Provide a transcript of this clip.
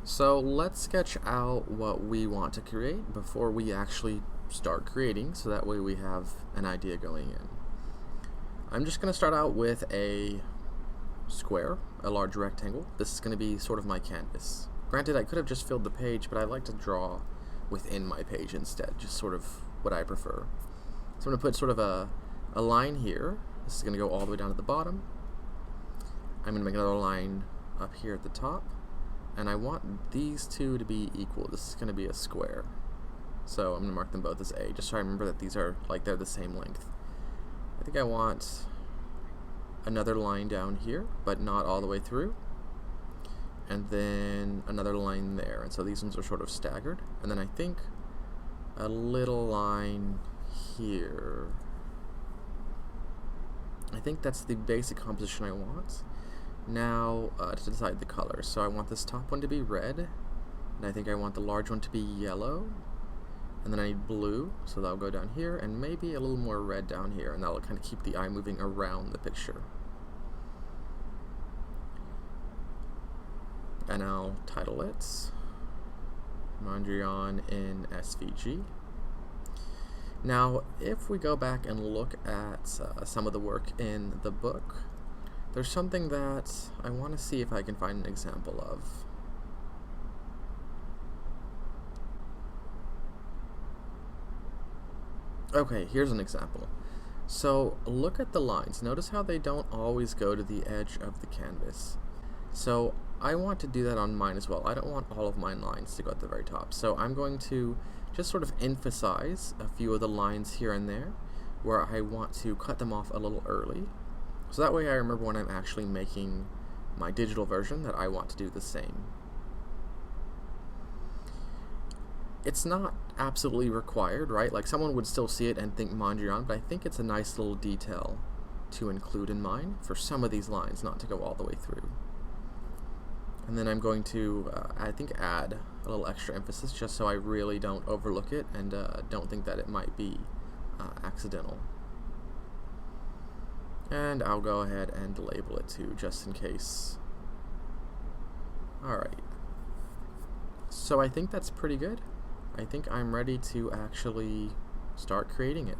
So let's sketch out what we want to create before we actually start creating, so that way we have an idea going in. I'm just going to start out with a square, a large rectangle. This is going to be sort of my canvas. Granted, I could have just filled the page, but I like to draw within my page instead, just sort of what I prefer. So I'm going to put sort of a line here. This is going to go all the way down to the bottom. I'm going to make another line up here at the top. And I want these two to be equal. This is going to be a square. So I'm going to mark them both as A, just so I remember that these are they're the same length. I think I want another line down here, but not all the way through. And then another line there. And so these ones are sort of staggered. And then I think a little line here. I think that's the basic composition I want. Now to decide the color. So I want this top one to be red, and I think I want the large one to be yellow, and then I need blue, so that'll go down here, and maybe a little more red down here, and that'll kind of keep the eye moving around the picture. And I'll title it Mondrian in SVG. Now if we go back and look at some of the work in the book, there's something that I want to see if I can find an example of. Okay, here's an example. So look at the lines. Notice how they don't always go to the edge of the canvas. So I want to do that on mine as well. I don't want all of my lines to go at the very top. So I'm going to just sort of emphasize a few of the lines here and there where I want to cut them off a little early. So that way I remember when I'm actually making my digital version that I want to do the same. It's not absolutely required, right? Like someone would still see it and think Mondrian, but I think it's a nice little detail to include in mine for some of these lines, not to go all the way through. And then I'm going to, I think, add a little extra emphasis just so I really don't overlook it and don't think that it might be accidental. And I'll go ahead and label it too, just in case. Alright. So I think that's pretty good. I think I'm ready to actually start creating it.